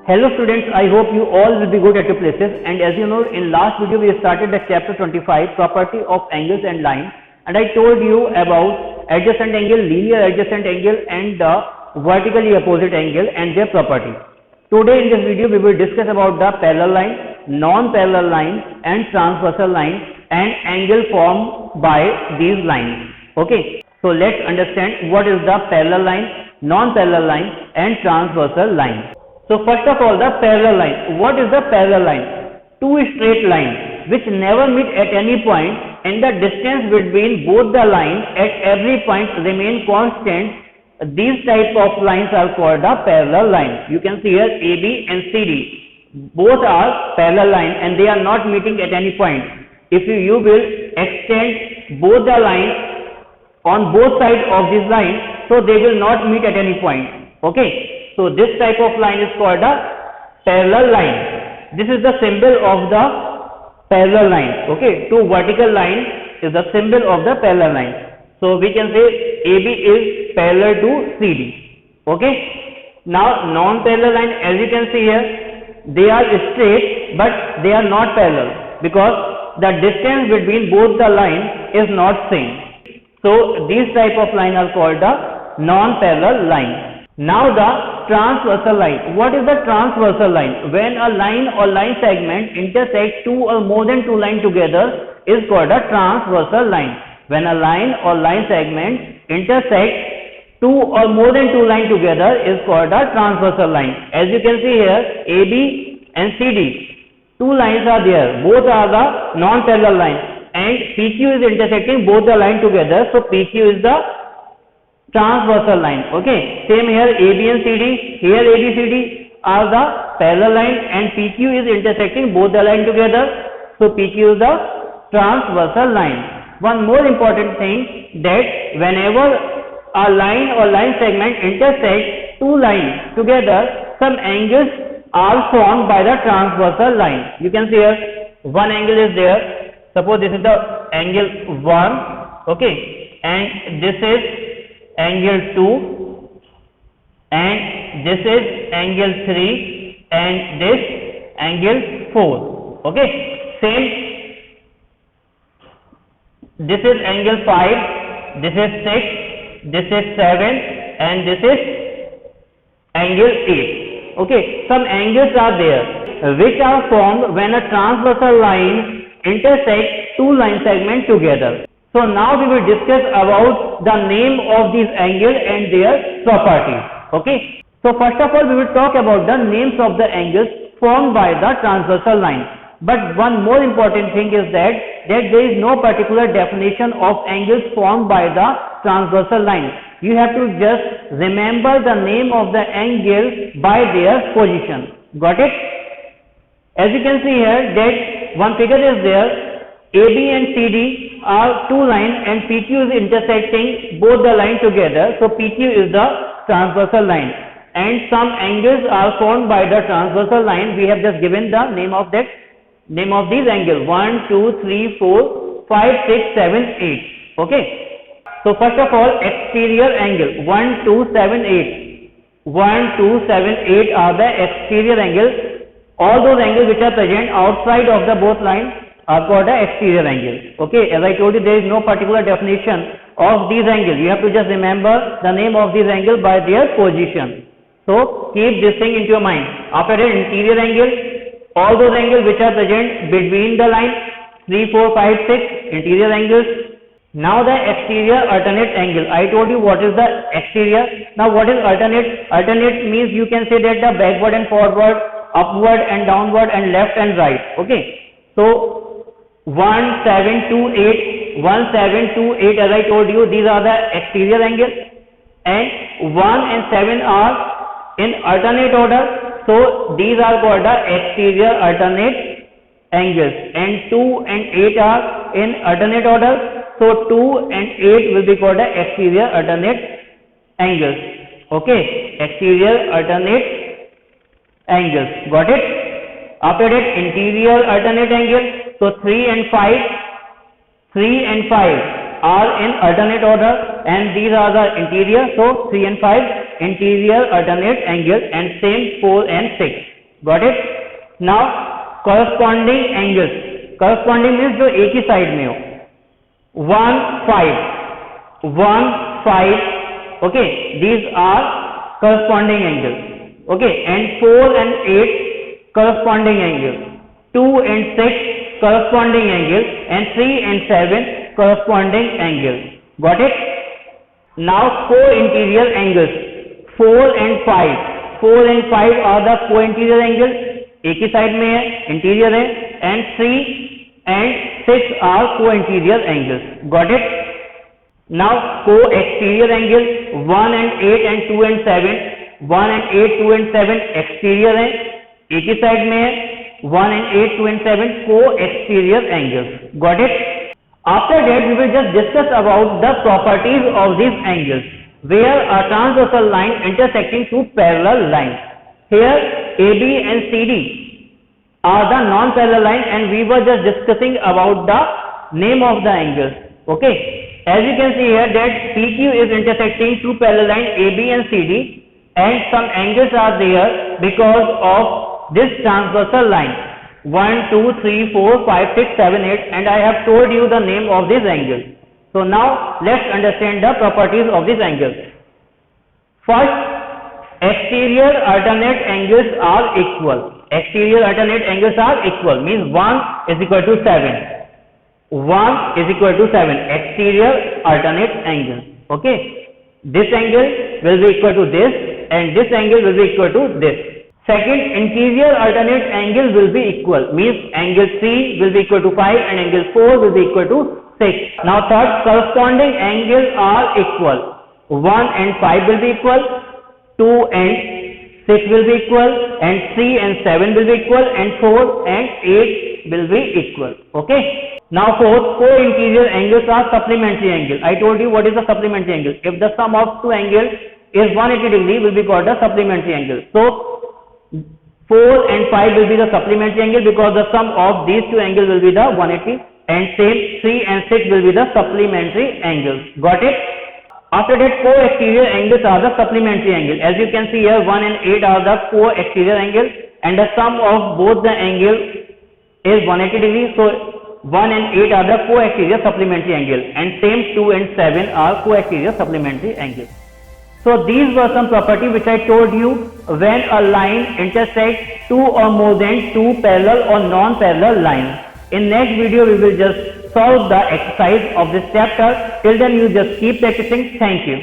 Hello students, I hope you all will be good at your places, and as you know, in last video we started the chapter 25, property of angles and lines, and I told you about adjacent angle, linear adjacent angle and the vertically opposite angle and their property. Today in this video we will discuss about the parallel line, non-parallel line and transversal line and angle formed by these lines. Okay, so let's understand what is the parallel line, non-parallel line and transversal line. So first of all, the parallel line. What is the parallel line? Two straight lines which never meet at any point and the distance between both the lines at every point remain constant. These type of lines are called the parallel line. You can see here AB and CD. Both are parallel line and they are not meeting at any point. If you will extend both the lines on both sides of this line, so they will not meet at any point. Okay. So this type of line is called a parallel line. This is the symbol of the parallel line. Okay, two vertical lines is the symbol of the parallel line. So we can say AB is parallel to CD. Okay. Now non-parallel line, as you can see here, they are straight but they are not parallel because the distance between both the lines is not same. So these type of line are called the non-parallel line. Now the transversal line. What is the transversal line? When a line or line segment intersects two or more than two lines together is called a transversal line. When a line or line segment intersects two or more than two lines together is called a transversal line. As you can see here, AB and CD, two lines are there. Both are the non-parallel line and PQ is intersecting both the lines together. So PQ is the transversal line. Okay, same here AB and CD, here ABCD are the parallel line and PQ is intersecting both the line together. So PQ is the transversal line. One more important thing, that whenever a line or line segment intersects two lines together, some angles are formed by the transversal line. You can see here one angle is there. Suppose this is the angle 1, okay, and this is angle 2 and this is angle 3 and this angle 4. Okay, same, this is angle 5, this is 6, this is 7 and this is angle 8. Okay, some angles are there which are formed when a transversal line intersects two line segments together. So now we will discuss about the name of these angles and their properties. Okay. So first of all we will talk about the names of the angles formed by the transversal line. But one more important thing is that there is no particular definition of angles formed by the transversal line. You have to just remember the name of the angle by their position. Got it? As you can see here that one figure is there. AB and CD are two lines and PQ is intersecting both the lines together. So PQ is the transversal line and some angles are formed by the transversal line. We have just given the name of these angles 1, 2, 3, 4, 5, 6, 7, 8. Okay. So first of all, exterior angle 1, 2, 7, 8. 1, 2, 7, 8 are the exterior angles. All those angles which are present outside of the both lines are called the exterior angle. Okay, as I told you, there is no particular definition of these angles. You have to just remember the name of these angles by their position. So keep this thing into your mind. After that, interior angle, all those angles which are present between the lines 3, 4, 5, 6 interior angles. Now the exterior alternate angle. I told you what is the exterior. Now what is alternate? Alternate means you can say that the backward and forward, upward and downward and left and right. Okay. So 1, 7, 2, 8, 1, 7, 2, 8, as I told you, these are the exterior angles and 1 and 7 are in alternate order. So these are called the exterior alternate angles and 2 and 8 are in alternate order. So 2 and 8 will be called the exterior alternate angles. Okay, exterior alternate angles. Got it? After that, interior alternate angle. So 3 and 5 are in alternate order and these are the interior. So 3 and 5 interior alternate angle and same 4 and 6. Got it? Now corresponding angles. Corresponding means जो एक ही side में हो. 1, 5, 1, 5. Okay, these are corresponding angles. Okay, and 4 and 8 corresponding angles. 2 and 6 corresponding angles, and 3 and 7 corresponding angles. Got it? Now co-interior angles. 4 and 5. 4 and 5 are the co-interior angles. एक ही side में है, interior है, and 3 and 6 are co-interior angles. Got it? Now co-exterior angle. 1 and 8 and 2 and 7. 1 and 8, 2 and 7 exterior है, एक ही side में है. 1 and 8, 2 and 7 co-exterior angles. Got it? After that, we will just discuss about the properties of these angles, where a transversal line intersecting two parallel lines. Here, AB and CD are the non-parallel line, and we were just discussing about the name of the angles. Okay, as you can see here that PQ is intersecting two parallel lines AB and CD, and some angles are there because of this transversal line. 1, 2, 3, 4, 5, 6, 7, 8, and I have told you the name of this angle. So now let's understand the properties of this angle. First, exterior alternate angles are equal. Exterior alternate angles are equal means 1 is equal to 7. 1 is equal to 7. Exterior alternate angle. Okay. This angle will be equal to this, and this angle will be equal to this. Second, interior alternate angle will be equal means angle 3 will be equal to 5 and angle 4 will be equal to 6. Now third, corresponding angles are equal. 1 and 5 will be equal, 2 and 6 will be equal, and 3 and 7 will be equal, and 4 and 8 will be equal. Okay. Now fourth, co-interior angles are supplementary angle. I told you what is the supplementary angle. If the sum of two angles is 180 degree, will be called a supplementary angle. So 4 and 5 will be the supplementary angle because the sum of these two angles will be the 180, and same 3 and 6 will be the supplementary angles. Got it? After that, co-exterior angles are the supplementary angle. As you can see here, 1 and 8 are the co-exterior angles, and the sum of both the angles is 180 degrees. So 1 and 8 are the co-exterior supplementary angle, and same 2 and 7 are co-exterior supplementary angles. So these were some properties which I told you when a line intersects two or more than two parallel or non-parallel lines. In next video we will just solve the exercise of this chapter. Till then you just keep practicing. Thank you.